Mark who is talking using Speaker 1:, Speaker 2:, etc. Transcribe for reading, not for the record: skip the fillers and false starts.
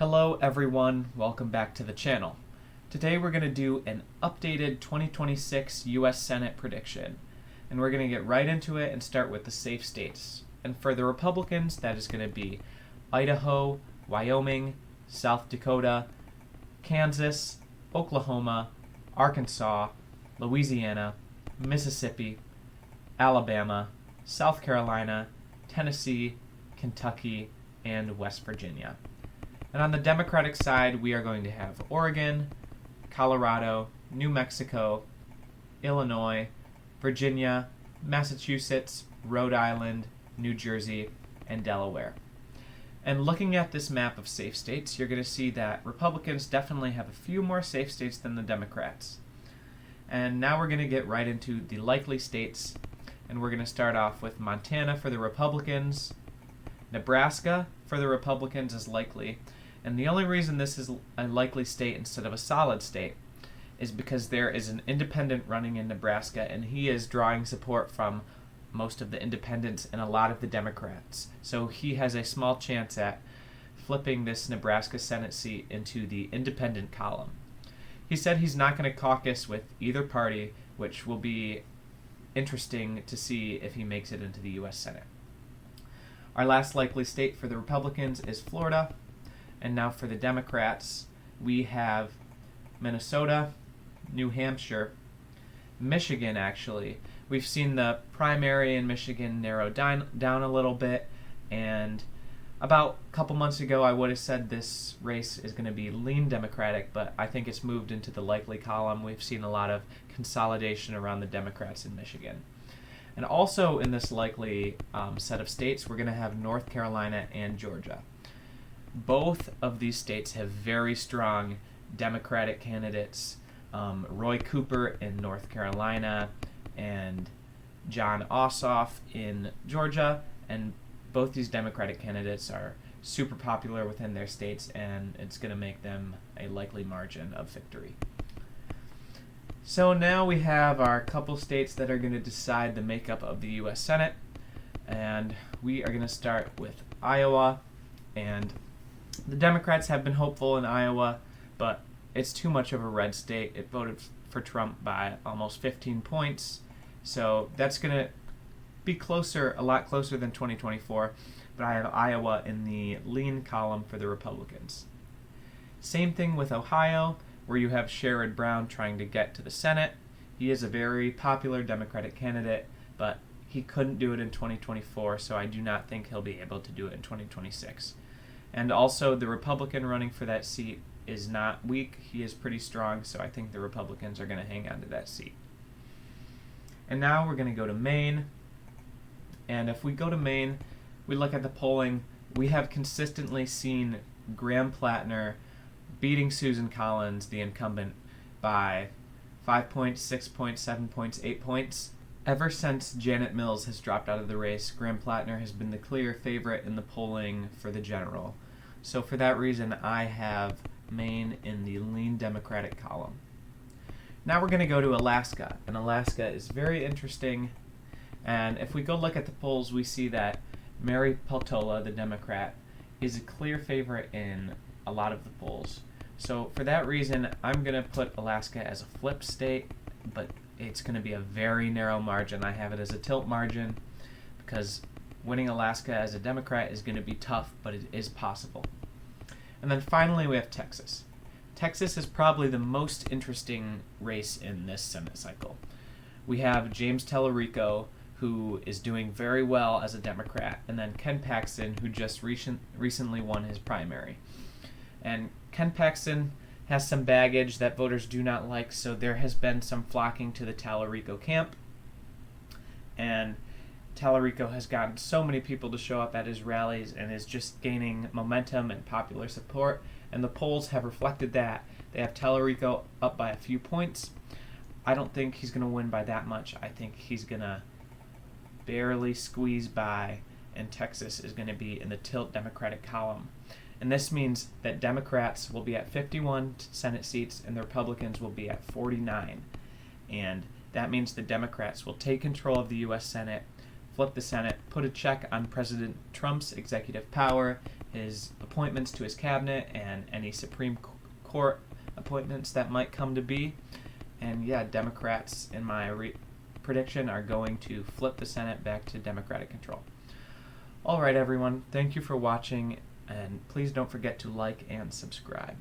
Speaker 1: Hello everyone, welcome back to the channel. Today we're going to do an updated 2026 US Senate prediction. And we're going to get right into it and start with the safe states. And for the Republicans, that is going to be Idaho, Wyoming, South Dakota, Kansas, Oklahoma, Arkansas, Louisiana, Mississippi, Alabama, South Carolina, Tennessee, Kentucky, and West Virginia. And on the Democratic side, we are going to have Oregon, Colorado, New Mexico, Illinois, Virginia, Massachusetts, Rhode Island, New Jersey, and Delaware. And looking at this map of safe states, you're going to see that Republicans definitely have a few more safe states than the Democrats. And now we're going to get right into the likely states, and we're going to start off with Montana for the Republicans. Nebraska for the Republicans is likely, and the only reason this is a likely state instead of a solid state is because there is an independent running in Nebraska, and he is drawing support from most of the independents and a lot of the Democrats. So he has a small chance at flipping this Nebraska Senate seat into the independent column. He said he's not going to caucus with either party, which will be interesting to see if he makes it into the U.S. Senate. Our last likely state for the Republicans is Florida. And now for the Democrats, we have Minnesota, New Hampshire, Michigan actually. We've seen the primary in Michigan narrow down a little bit, and about a couple months ago I would have said this race is going to be lean Democratic, but I think it's moved into the likely column. We've seen a lot of consolidation around the Democrats in Michigan. And also in this likely set of states, we're going to have North Carolina and Georgia. Both of these states have very strong Democratic candidates. Roy Cooper in North Carolina and John Ossoff in Georgia. And both these Democratic candidates are super popular within their states, and it's going to make them a likely margin of victory. So now we have our couple states that are going to decide the makeup of the U.S. Senate, and we are going to start with Iowa. And the Democrats have been hopeful in Iowa, but it's too much of a red state. It voted for Trump by almost 15 points, so that's going to be closer, a lot closer than 2024, but I have Iowa in the lean column for the Republicans. Same thing with Ohio, where you have Sherrod Brown trying to get to the Senate. He is a very popular Democratic candidate, but he couldn't do it in 2024, so I do not think he'll be able to do it in 2026. And also, the Republican running for that seat is not weak. He is pretty strong, so I think the Republicans are going to hang on to that seat. And now we're going to go to Maine. And if we go to Maine, we look at the polling, we have consistently seen Graham Plattner beating Susan Collins, the incumbent, by 5 points, 6 points, 7 points, 8 points. Ever since Janet Mills has dropped out of the race, Graham Plattner has been the clear favorite in the polling for the general. So for that reason, I have Maine in the lean Democratic column. Now we're going to go to Alaska, and Alaska is very interesting. And if we go look at the polls, we see that Mary Peltola, the Democrat, is a clear favorite in a lot of the polls. So for that reason, I'm going to put Alaska as a flip state, but it's going to be a very narrow margin. I have it as a tilt margin because winning Alaska as a Democrat is going to be tough, but it is possible. And then finally we have Texas. Texas is probably the most interesting race in this Senate cycle. We have James Tellerico, who is doing very well as a Democrat, and then Ken Paxton, who just recently won his primary. And Ken Paxton has some baggage that voters do not like, so there has been some flocking to the Tallarico camp. And Tallarico has gotten so many people to show up at his rallies and is just gaining momentum and popular support, and the polls have reflected that. They have Tallarico up by a few points. I don't think he's going to win by that much. I think he's going to barely squeeze by, and Texas is going to be in the tilt Democratic column. And this means that Democrats will be at 51 Senate seats and the Republicans will be at 49. And that means the Democrats will take control of the U.S. Senate, flip the Senate, put a check on President Trump's executive power, his appointments to his cabinet and any Supreme Court appointments that might come to be. And yeah, Democrats, in my prediction, are going to flip the Senate back to Democratic control. All right, everyone, thank you for watching, and please don't forget to like and subscribe.